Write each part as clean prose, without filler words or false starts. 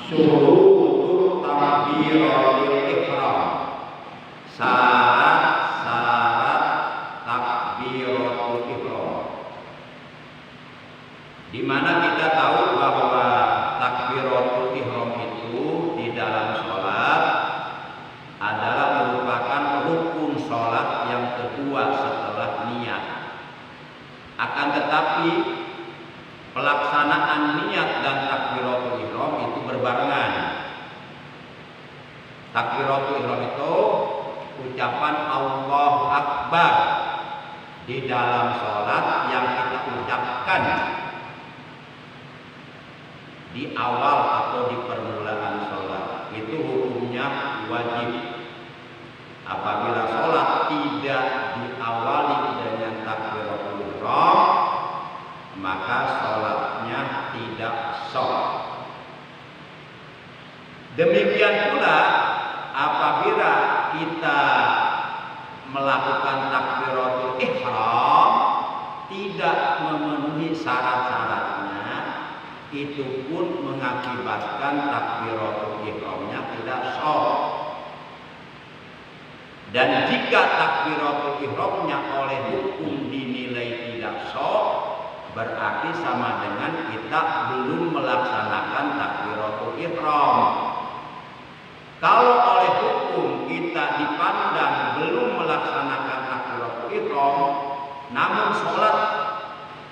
syurutu takbiratul ihram, syarat-syarat takbiratul ihram. Di mana kita tahu bahwa takbiratul ihram itu di dalam sholat adalah merupakan rukun sholat yang kedua setelah niat. Akan tetapi pelaksanaan niat dan takbiratul ihram itu berbarengan. Takbiratul ihram itu ucapan Allahu Akbar di dalam sholat yang kita ucapkan di awal atau di permulaan sholat. Itu hukumnya wajib. Apabila sholat tidak diawali dengan takbiratul ihram, maka sholatnya tidak sah. Demikian pula apabila kita melakukan takbiratul ihram tidak memenuhi syarat-syaratnya, itu pun mengakibatkan takbiratul ihramnya tidak sah. Dan jika takbiratul ihramnya oleh hukum dinilai tidak sah, berarti sama dengan kita belum melaksanakan takbiratul ihram. Kalau oleh hukum kita dipandang belum melaksanakan takbiratul ihram, namun sholat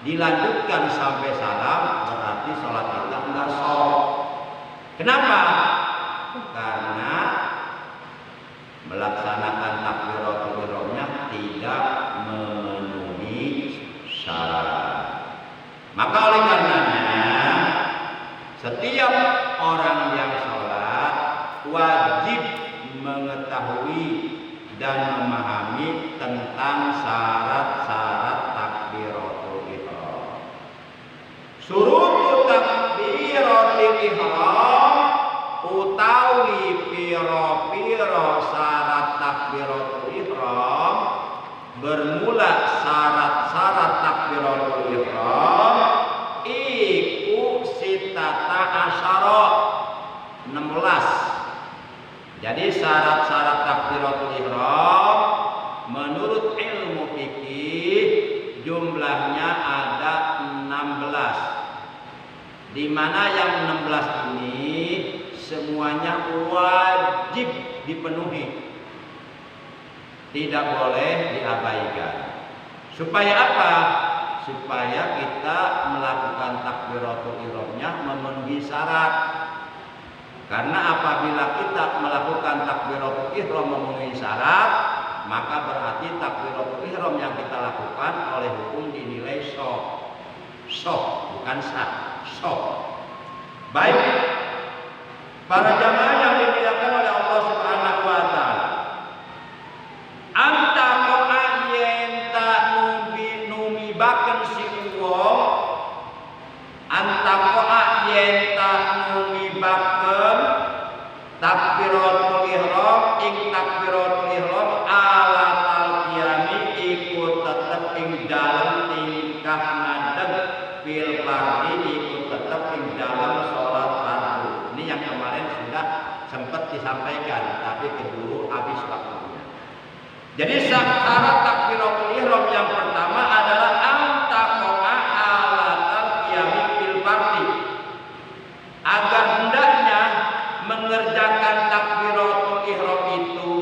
dilanjutkan sampai salam, berarti sholat kita enggak sah. Kenapa? Karena melaksanakan takbiratul ihramnya tidak memenuhi syarat. Maka oleh karenanya setiap orang yang sholat wajib mengetahui dan memahami tentang syarat-syarat takbiratul ihram. Surut takbiratul ihram utawi piro-piro syarat takbiratul ihram, bermula syarat-syarat takbiratul ihram iku sitata asyara 16. Jadi syarat-syarat takbiratul ihram menurut ilmu fikih jumlahnya ada 16. Di mana yang 16 ini semuanya wajib dipenuhi, tidak boleh diabaikan. Supaya apa? Supaya kita melakukan takbiratul ihramnya memenuhi syarat. Karena apabila kita melakukan takbiratul ihram memenuhi syarat, maka berarti takbiratul ihram yang kita lakukan oleh hukum dinilai sah. Sah, bukan sah, sah. Baik, para jamaah yang dimuliakan oleh Allah Subhanahu wa taala, anta qaa yenta numibaken si wong, anta qaa yenta numibaken takbiratul ihram ing takbiratul ihram ala talqiyami iku tetep ing dalem tingkah ngadeg fil fardhi iku tetep ing dalem salat fardu. Ini yang kemarin sudah sempat disampaikan, tapi keburu habis waktunya. Jadi syarat takbiratul ihram yang pertama adalah antaqa'a alatal qiyami fil fardhi. Agar hendaknya mengerjakan takbiratul ihram itu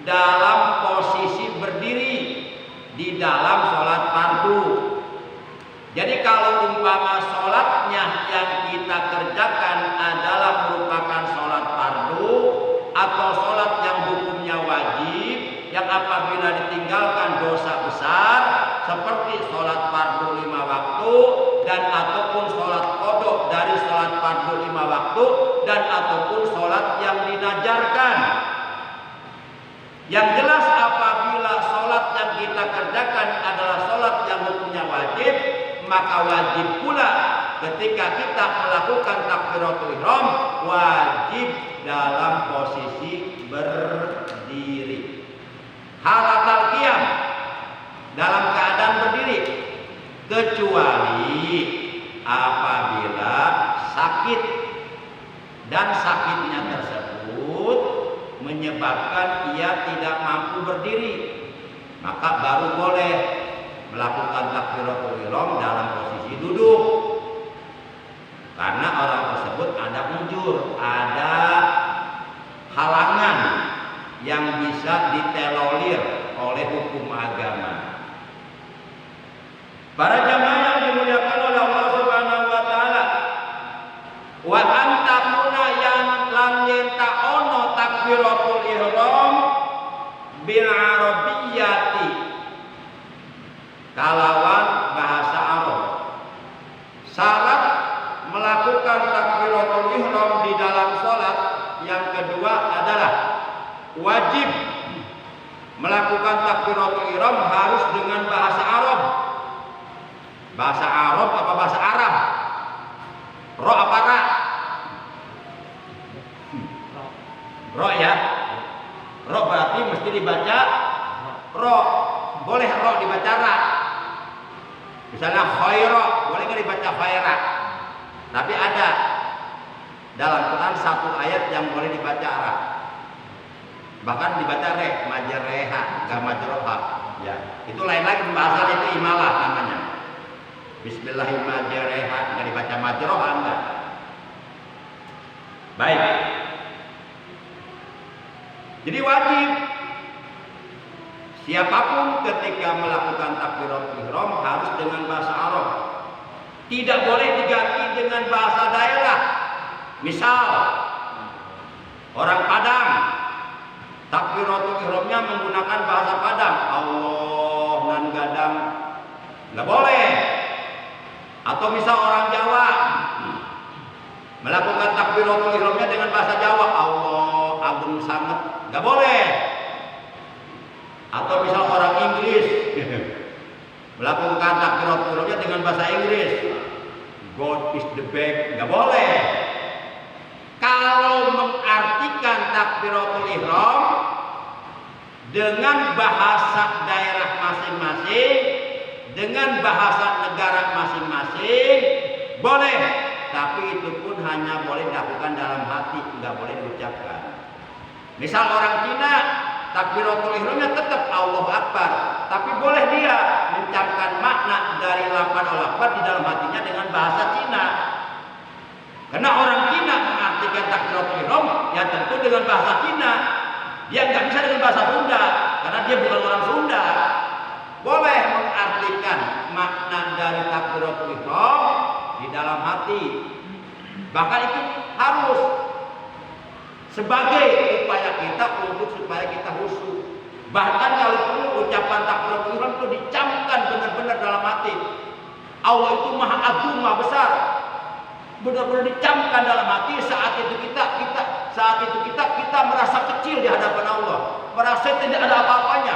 dalam posisi berdiri di dalam sholat fardu. Jadi kalau umpama sholatnya yang kita kerjakan adalah merupakan sholat fardu atau sholat yang hukumnya wajib, yang apabila ditinggalkan dosa besar seperti sholat fardu 5 waktu dan ataupun sholat qodok dari sholat fardu 5 waktu dan ataupun sholat yang dinajarkan. Yang jelas apabila sholat yang kita kerjakan adalah sholat yang hukumnya wajib, maka wajib pula ketika kita melakukan takbiratul ihram wajib dalam posisi berdiri. Halatal qiyam, dalam keadaan berdiri, kecuali apabila sakit dan sakitnya tersebut menyebabkan ia tidak mampu berdiri, maka baru boleh melakukan takbiratul ihram dalam posisi duduk. Karena orang tersebut ada uzur, ada halangan yang bisa ditolerir oleh hukum agama. Para jamaah yang dimuliakan oleh Allah Subhanahu wa taala, wa antakuna yang lam yenta ono takbiratul ihram bil arabiyyati, kalawan bahasa Arab. Syarat melakukan takbiratul ihram di dalam salat yang kedua adalah wajib melakukan takbiratul ihram harus dengan bahasa Arab. Bahasa Arab apa bahasa Arab? Ro apa ra? Ro ya. Ro berarti mesti dibaca ro. Boleh ro dibaca ra. Misalnya khaira, boleh nggak dibaca khaira? Tapi ada dalam Quran satu ayat yang boleh dibaca ra. Bahkan dibaca re, majreha, enggak majroha. Ya, itu lain lagi pembahasan, itu imalah namanya. Bismillahirrahmanirrahim, enggak dibaca majroha enggak. Baik. Jadi wajib siapapun ketika melakukan takbiratul ihram harus dengan bahasa Arab. Tidak boleh diganti dengan bahasa daerah. Misal orang Padang, takbiratul ihramnya menggunakan bahasa Padang, Allah nan gadang, nggak boleh. Atau misal orang Jawa melakukan takbiratul ihramnya dengan bahasa Jawa, Allah agung sangat, nggak boleh. Atau misal orang Inggris melakukan takbiratul ihramnya dengan bahasa Inggris, God is the best, nggak boleh. Kalau mengartikan takbiratul ihram dengan bahasa daerah masing-masing, dengan bahasa negara masing-masing, boleh. Tapi itu pun hanya boleh dilakukan dalam hati, nggak boleh diucapkan. Misal orang Cina, takbiratul ihramnya tetap Allahu Akbar, tapi boleh dia mengucapkan makna dari lafaz Allahu Akbar di dalam hatinya dengan bahasa Cina. Karena orang Cina mengartikan takbiratul ihram ya tentu dengan bahasa Cina. Dia nggak bisa dengan bahasa Sunda karena dia bukan orang Sunda. Boleh mengartikan makna dari takbiratul ihram di dalam hati. Bahkan itu harus sebagai upaya kita untuk supaya kita khusyuk. Bahkan kalau perlu ucapan takbiratul ihram itu dicamkan benar-benar dalam hati. Allah itu maha agung, maha besar. Benar-benar dicamkan dalam hati. Saat itu kita merasa kecil di hadapan Allah, merasa tidak ada apa-apanya.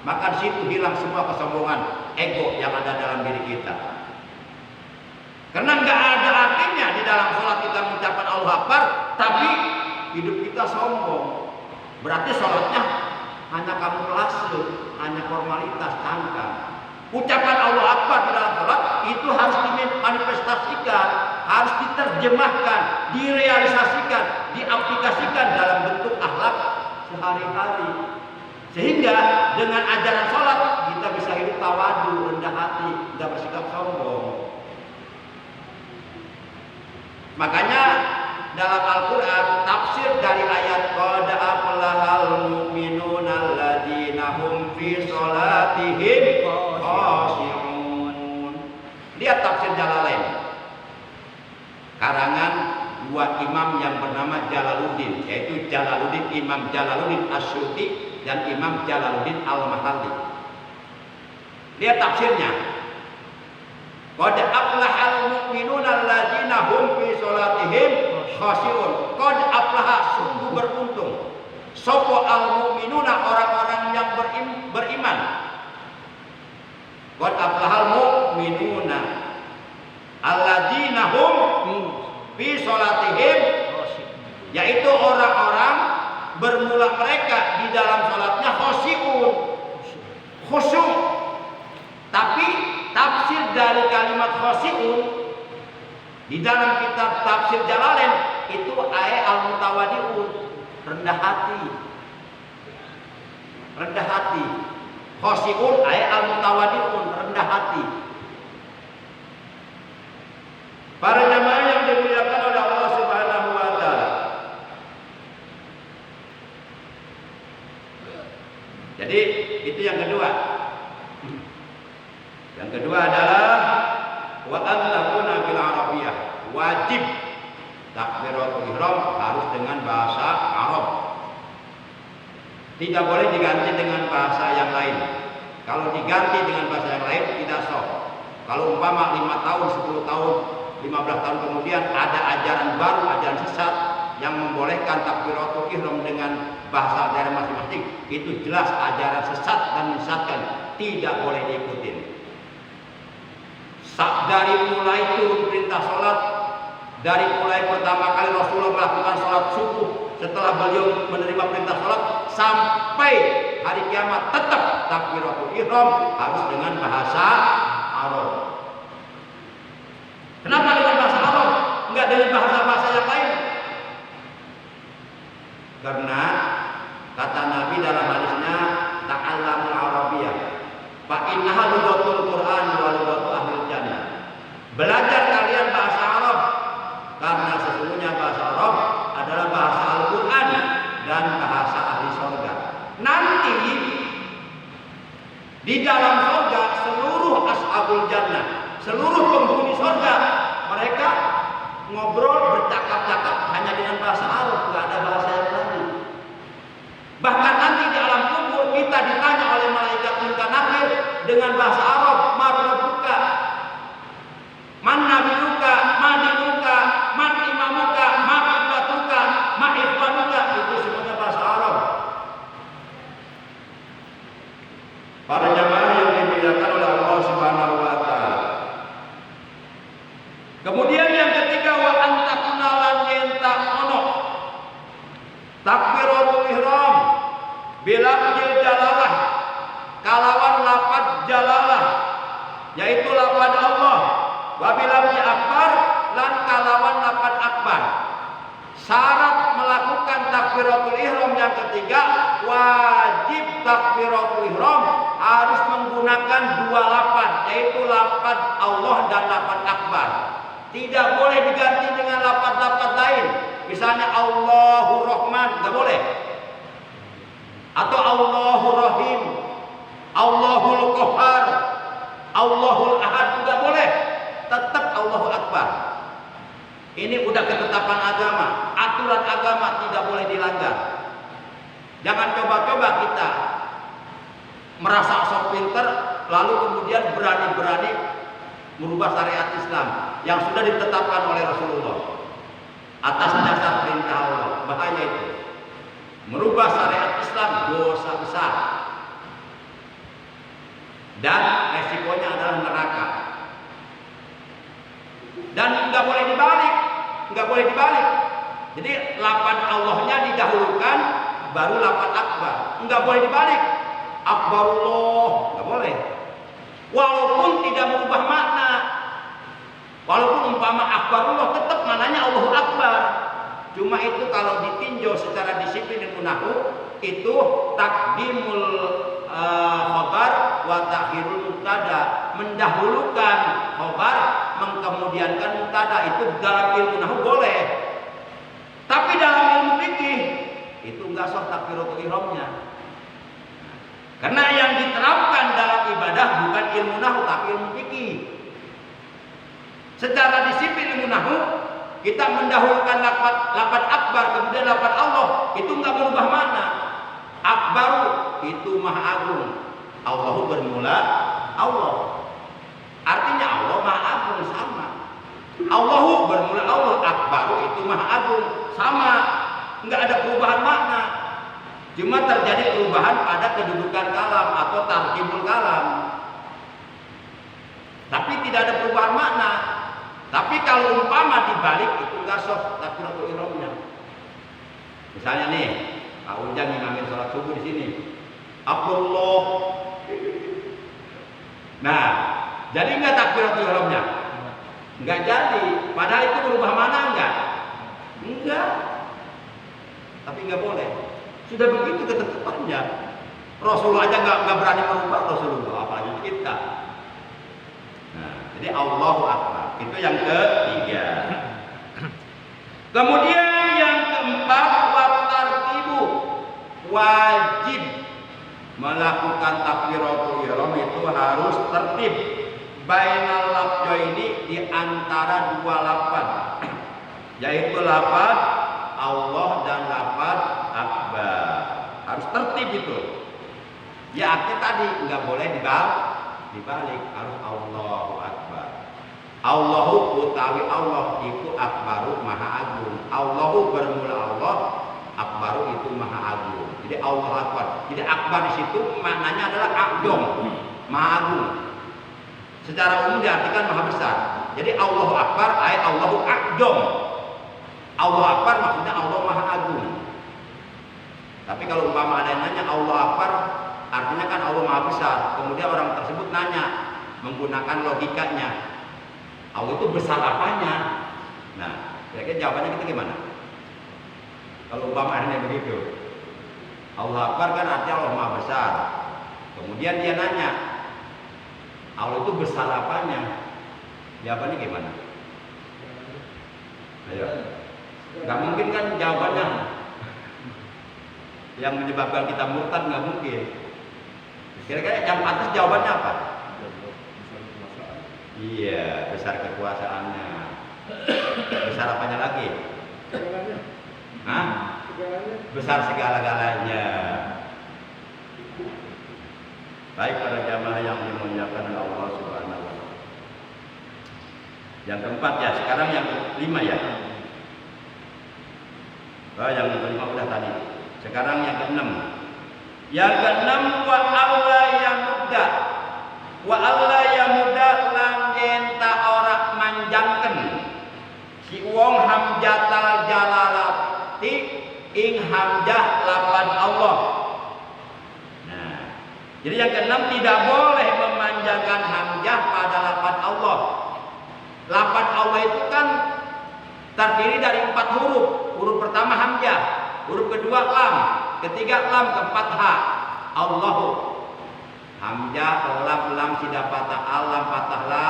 Maka di situ hilang semua kesombongan, ego yang ada dalam diri kita. Karena nggak ada artinya di dalam sholat kita mengucapkan Allahu Akbar, tapi hidup kita sombong. Berarti sholatnya hanya kamuflase, hanya formalitas, cangkang. Ucapan Allahu Akbar di dalam sholat itu harus dimanifestasikan, harus diterjemahkan, direalisasikan, diaplikasikan dalam bentuk akhlak sehari-hari. Sehingga dengan ajaran sholat kita bisa hidup tawadu, rendah hati, tidak bersikap sombong. Makanya dalam Al-Quran tafsir dari ayat qad aflahal mu'minuna alladzina hum fi sholatihim khashi'un. Lihat tafsir Jalalain karangan dua imam yang bernama Jalaluddin, yaitu Jalaluddin Imam Jalaluddin Asyuti dan Imam Jalaluddin Al-Mahalli. Lihat tafsirnya. Qad aflahal mu'minuna alladzina hum fi sholatihim khashi'un. Qad aflaha, sungguh beruntung. Sopo al-mu'minuna, orang-orang yang beriman. Qad aflahal mu'minuna alladzina hum fi sholatihim, yaitu orang-orang bermula mereka di dalam sholatnya khashi'un, khusyuk. Tapi tafsir dari kalimat khashi'un di dalam kitab tafsir Jalalain itu ae al-mutawadiun, rendah hati. Rendah hati. Khosyi'un ae al-mutawadiun, rendah hati. Para jamaah yang dimuliakan oleh Allah Subhanahu wa taala. Jadi itu yang kedua. Yang kedua adalah wa an takuna bil arabiyyah, wajib takbiratul ihram harus dengan bahasa Arab. Tidak boleh diganti dengan bahasa yang lain. Kalau diganti dengan bahasa yang lain tidak sah. Kalau umpama 5 tahun, 10 tahun, 15 tahun kemudian ada ajaran baru, ajaran sesat yang membolehkan takbiratul ihram dengan bahasa daerah masing-masing, itu jelas ajaran sesat dan menyesatkan, tidak boleh diikuti. Dari mulai turun perintah sholat, dari mulai pertama kali Rasulullah melakukan sholat subuh, setelah beliau menerima perintah sholat, sampai hari kiamat tetap takbiratul ihram harus dengan bahasa Arab. Kenapa dengan bahasa Arab? Enggak dengan bahasa-bahasa yang lain? Karena kata Nabi dalam hadisnya, ta'allamul arabiyyah fa innaha lughatul Qur'an wa lughatu ahlil jannah. Belajar kalian bahasa Arab karena sesungguhnya bahasa Arab adalah bahasa Al-Qur'an dan bahasa ahli surga. Nanti di dalam surga seluruh ashabul jannah, seluruh penghuni surga, mereka ngobrol, bercakap-cakap hanya dengan bahasa Arab, tidak ada bahasa yang lain. Bahkan nanti di alam kubur kita ditanya oleh malaikat munkar nakir dengan bahasa Arab, marbuka, man nabiyuka, man dinuka, man imamuka, ma qibatuka, ma ikhwanuka, itu semuanya bahasa Arab. Para jamaah yang dimuliakan oleh Allah Subhanahu wa taala. Kemudian yang ketiga, wa antakuna lan yenta ono takbiratul ihram bilafzil jalalah, kalawan lafaz jalalah, yaitu lafaz Allah, wa bilafzi akbar lan kalawan lafaz akbar. Syarat melakukan takbiratul ihram yang ketiga, wajib takbiratul ihram harus menggunakan dua lafaz, yaitu lafaz Allah dan lafaz akbar. Tidak boleh diganti dengan lafaz-lafaz lain. Misalnya Allahur Rahman, enggak boleh. Atau Allahur Rahim, Allahul Qahhar, Allahul Ahad, enggak boleh. Tetap Allahu Akbar. Ini udah ketetapan agama, aturan agama tidak boleh dilanggar. Jangan coba-coba kita merasa sok pinter lalu kemudian berani-berani merubah syariat Islam yang sudah ditetapkan oleh Rasulullah atas dasar perintah Allah. Bahaya itu. Merubah syariat Islam dosa besar. Dan resikonya adalah neraka. Dan nggak boleh dibalik. Nggak boleh dibalik. Jadi lafaz Allahnya didahulukan baru lafaz akbar. Nggak boleh dibalik. Akbarullah, nggak boleh. Walaupun tidak merubah makna. Walaupun umpama akbarullah tetap maknanya Allahu Akbar. Cuma itu kalau ditinjau secara disiplin ilmu nahwu itu takdimul khabar wa ta'khirul mubtada, mendahulukan khabar mengkemudiankan mubtada, itu dalam ilmu nahwu boleh. Tapi dalam ilmu fikih itu enggak sah takbiratul ihramnya. Karena yang diterapkan dalam ibadah bukan ilmu nahwu tapi ilmu fikih. Secara disiplin ilmu nahwu kita mendahulukan lafaz akbar kemudian lafaz Allah, itu enggak berubah makna. Akbaru itu maha agung. Allahu bermula Allah. Artinya Allah maha agung sama. Allahu bermula Allah, akbaru itu maha agung sama. Enggak ada perubahan makna. Cuma terjadi perubahan pada kedudukan kalam atau tarkibul kalam. Tapi tidak ada perubahan makna. Tapi kalau umpama dibalik itu enggak sah takbiratul ihramnya. Misalnya nih, Pak Ujang imamin sholat subuh di sini. Abdullah. Nah, jadi enggak takbiratul ihramnya? Enggak jadi. Padahal itu berubah makna enggak? tapi nggak boleh. Sudah begitu ketetapannya. Rasulullah aja nggak berani merubah Rasulullah, apalagi kita. Nah, jadi Allahu Akbar itu yang ketiga. Kemudian yang keempat, watartibu, wajib melakukan takbiratul ihram itu harus tertib. Bainal lafzaini, di antara dua lafaz, yaitu lafaz Allah dan lafaz akbar. Harus tertib itu. Ya artinya tadi nggak boleh dibalik, harus Allahu Akbar. Allahu utawi Allah itu akbaru, maha agung. Allahu bermula Allah, akbaru itu maha agung. Jadi Allah Akbar. Jadi akbar di situ maknanya adalah agong, maha agung. Secara umum diartikan maha besar. Jadi Allahu Akbar ayat Allahu agong. Allah Akbar maksudnya Allah maha agung. Tapi kalau umpama ada yang nanya Allah Akbar, artinya kan Allah maha besar. Kemudian orang tersebut nanya menggunakan logikanya, Allah itu besar apanya? Nah, kira-kira jawabannya kita gimana? Kalau umpama ada yang begitu, Allah Akbar kan artinya Allah maha besar. Kemudian dia nanya, Allah itu besar apanya? Jawabannya gimana? Ayo, nggak mungkin kan jawabannya. Yang menyebabkan kita murtad nggak mungkin. Kira-kira yang atas jawabannya apa? Iya, besar kekuasaannya. Besar apanya lagi? Hah? Besar segala-galanya. Baik para jamaah yang dimuliakan oleh Allah Subhanahu wa taala. Yang keempat ya, sekarang yang kelima ya. Oh, yang kelima udah tadi. Sekarang yang keenam. Yang keenam, wa alla yamudda. Wa alla yamudda lan enta ora manjangken si wong hamjatal jalalati ing hamjah lapan Allah. Nah, jadi yang keenam, tidak boleh memanjangkan hamjah pada lapan Allah. Lapan Allah itu kan terdiri dari 4 huruf. Huruf pertama hamzah, huruf kedua lam, ketiga lam, keempat ha. Allahu. Hamzah, lam tidak patah, lam patah la.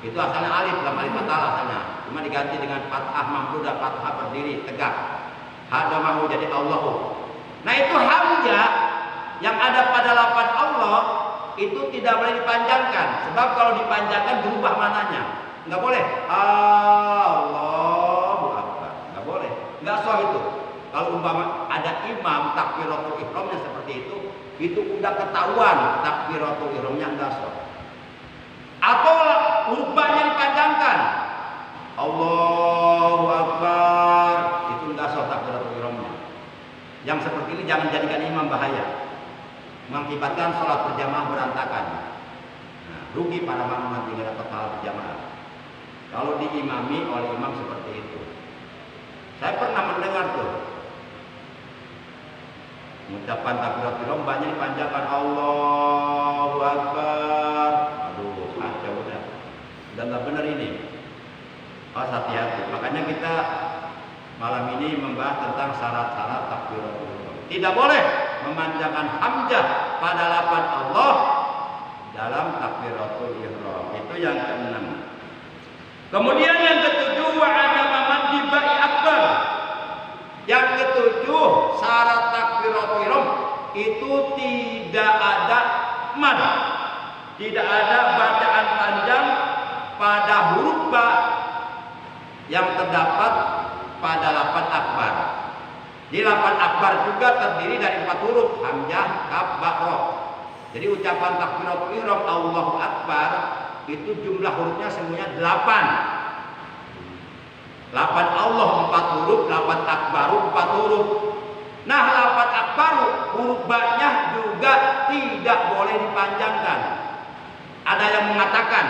Itu asalnya alif, lam alif patah asalnya. Cuma diganti dengan fathah mamdudah, fathah berdiri tegak. Ha damahu jadi Allahu. Nah, itu hamzah yang ada pada lapan Allah itu tidak boleh dipanjangkan, sebab kalau dipanjangkan berubah mananya. Nggak boleh. Allahu Akbar. Nggak boleh. Nggak sah itu. Kalau umpama ada imam takbiratul ihramnya seperti itu udah ketahuan takbiratul ihramnya nggak sah. Atau huruf ba-nya dipanjangkan. Allahu Akbar. Itu nggak sah takbiratul ihramnya. Yang seperti ini jangan jadikan imam, bahaya. Mengakibatkan sholat berjamaah berantakan. Nah, rugi para makmum nanti nggak dapat pahala berjamaah. Kalau diimami oleh imam seperti itu. Saya pernah mendengar tuh mengucapkan takbiratul ihram banyak dipanjangkan Allahu Akbar. Aduh, kacau udah. Dan nggak benar ini. Harus hati-hati. Makanya kita malam ini membahas tentang syarat-syarat takbiratul ihram. Tidak boleh memanjangkan hamzah pada lapan Allah dalam takbiratul ihram. Itu yang keenam. Kemudian yang ketujuh, wa adama maddi ba'i akbar. Yang ketujuh, syarat takbiratul ihram itu tidak ada mad, tidak ada bacaan panjang pada huruf ba yang terdapat pada lapan akbar. Di lapan akbar juga terdiri dari 4 huruf, hamzah, kaf, ba, ra. Jadi ucapan takbiratul ihram Allahu Akbar itu jumlah hurufnya semuanya 8. 8 Allah 4 huruf, 8 akbaru 4 huruf. Nah, 8 akbaru huruf ba-nya juga tidak boleh dipanjangkan. Ada yang mengatakan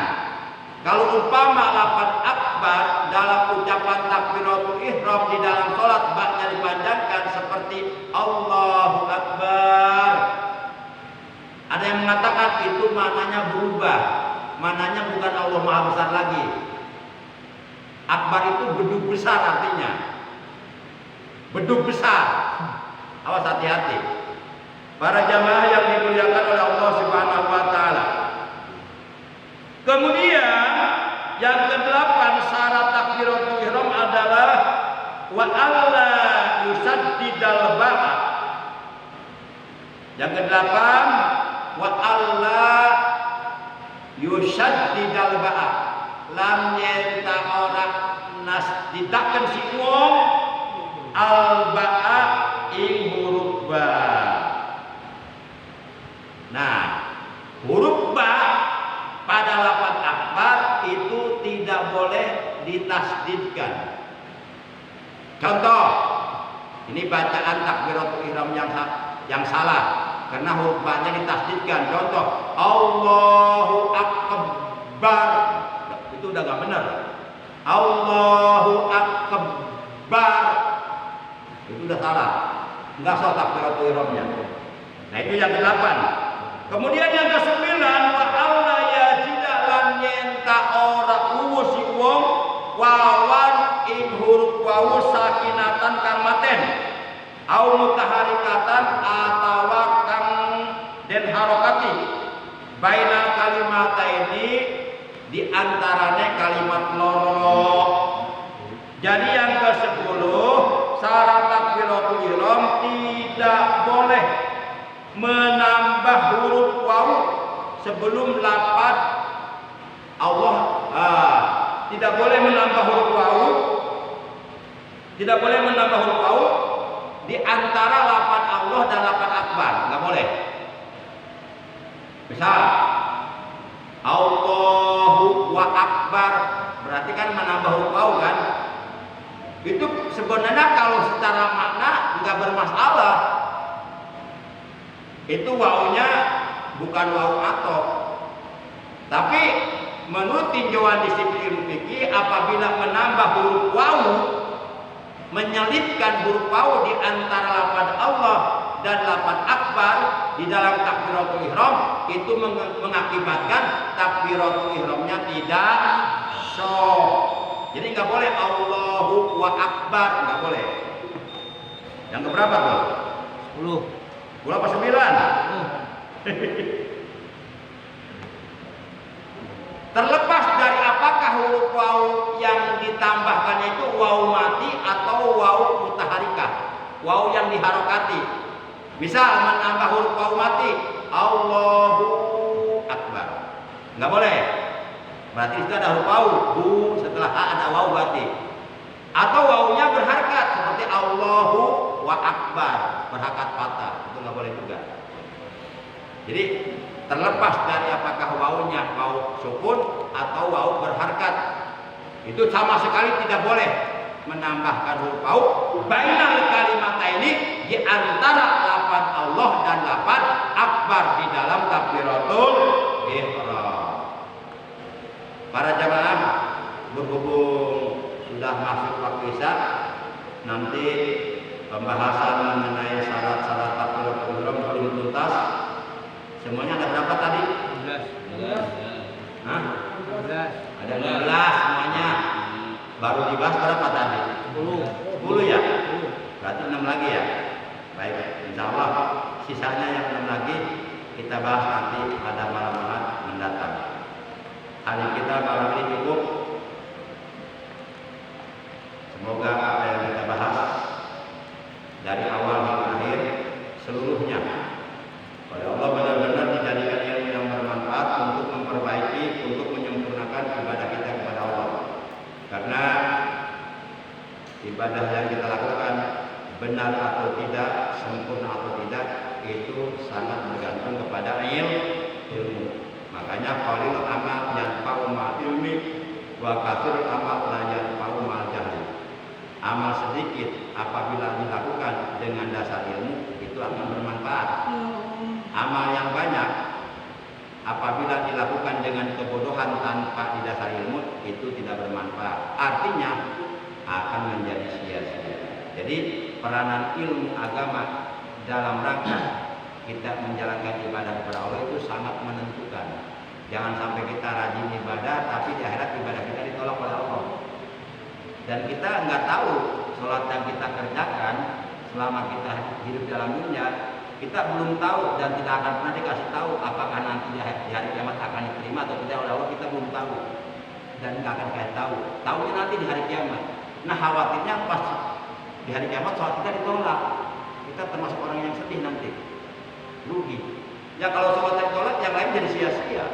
kalau umpama 8 akbar dalam ucapan takbiratul ihram di dalam sholat ba-nya dipanjangkan seperti Allahu Akbar. Ada yang mengatakan itu maknanya berubah. Mananya bukan Allah Maha Besar lagi. Akbar itu gedung besar artinya. bedug besar. Awas hati-hati. Para jamaah yang dimuliakan oleh Allah Subhanahu wa taala. Kemudian yang kedelapan syarat takbiratul ihram adalah wa alla yusaddidal ba'a. Yang kedelapan wa alla yusaddidal ba'a. Lam nyenta ora nas didaken si wong al ba'a ing huruf ba. Nah, huruf ba pada lafaz akbar itu tidak boleh ditasdidkan. Contoh, ini bacaan takbiratul ihram yang salah karena huruf ba-nya ditasdidkan. Contoh, Allahu akbar. Itu udah gak benar. Allahu akbar. Itu udah salah. Enggak sah takbiratul ihramnya. Nah, itu yang ke-8. Kemudian yang ke-9 wa alla yazida lan nyenta ora si wong wawan ing huruf wawu sakinatan kang maten au mutaharikatan atawa kang den harokati baina kalimata ini di antaranya kalimat loro. Jadi yang ke-10 syarat takbiratul ihram tidak boleh menambah huruf wawu sebelum lafaz Allah. Tidak boleh menambah huruf wawu. Tidak boleh menambah huruf wawu di antara lafaz Allah dan lafaz akbar, enggak boleh. Misal Allahu wa akbar berarti kan menambah huruf wawu kan? Itu sebenarnya kalau secara makna enggak bermasalah. Itu wawunya bukan wawu atau. Tapi menurut tinjauan disiplin fikih apabila menambah huruf wawu, menyelipkan huruf wawu di antara lafaz Allah dan lafaz akbar di dalam takbiratul ihram itu mengakibatkan takbiratul ihramnya tidak sah. Jadi nggak boleh Allahu wa akbar, nggak boleh. Yang keberapa tuh? 10. Berapa 9? Terlepas dari apakah huruf wawu yang ditambahkannya itu wawu mati atau wawu mutaharikah, wawu yang diharokati. Misal menambah huruf wawu mati Allahu akbar, nggak boleh. Berarti itu ada huruf wawu, bu setelah a ada wawu berarti. Atau wawunya berharakat seperti Allahu wa akbar, berharakat patah, itu nggak boleh juga. Jadi terlepas dari apakah wawunya wawu sukun atau wawu berharakat, itu sama sekali tidak boleh menambahkan huruf wawu bainal kalimat ini di antara lafaz Allah dan lafaz akbar di dalam takbiratul ihram. Para jamaah, berhubung sudah masuk waktu isya, nanti pembahasan mengenai syarat-syarat takbiratul ihram belum tuntas. Semuanya ada berapa tadi? 12. Hah? 12. Ada 12 semuanya. Baru dibahas berapa tadi? 10 ya? Berarti 6 lagi ya? Baik, insya Allah sisanya yang 6 lagi kita bahas nanti pada malam-malam mendatang. Hari kita malam ini cukup. Semoga apa yang kita bahas dari awal hingga akhir seluruhnya oleh Allah benar-benar dijadikan ilmu yang bermanfaat untuk memperbaiki, untuk menyempurnakan ibadah kita kepada Allah. Karena ibadah yang kita lakukan benar atau tidak, sempurna atau tidak, itu sangat bergantung kepada ilmu. Makanya qalil amal yanfa'u ma'al ilmi wa katsirul amal la yanfa'u ma'al jahli. Amal sedikit apabila dilakukan dengan dasar ilmu itu akan bermanfaat. Amal yang banyak apabila dilakukan dengan kebodohan tanpa didasari ilmu itu tidak bermanfaat. Artinya akan menjadi sia-sia. Jadi peranan ilmu agama dalam rangka kita menjalankan ibadah kepada Allah itu sangat menentukan. Jangan sampai kita rajin ibadah tapi di akhirat ibadah kita ditolak oleh Allah. Dan kita nggak tahu sholat yang kita kerjakan selama kita hidup dalam dunia, kita belum tahu dan tidak akan pernah dikasih tahu apakah nanti di hari kiamat akan diterima atau tidak oleh Allah. Kita belum tahu dan nggak akan dikasih tahu. Tahunya nanti di hari kiamat. Nah khawatirnya pas di hari kiamat sholat kita ditolak, kita termasuk orang yang sedih nanti, rugi. Ya kalau sholat ditolak, yang lain jadi sia-sia.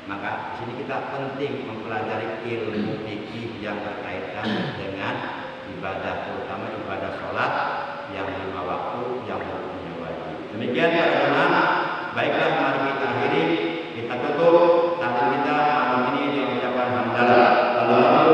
Maka di sini kita penting mempelajari ilmu fikih yang berkaitan dengan ibadah, terutama ibadah sholat yang 5 waktu yang hukumnya wajib. Demikian para jemaah. Baiklah, mari kita akhiri, kita tutup taklim kita malam ini dengan ucapan hamdalah. Amen.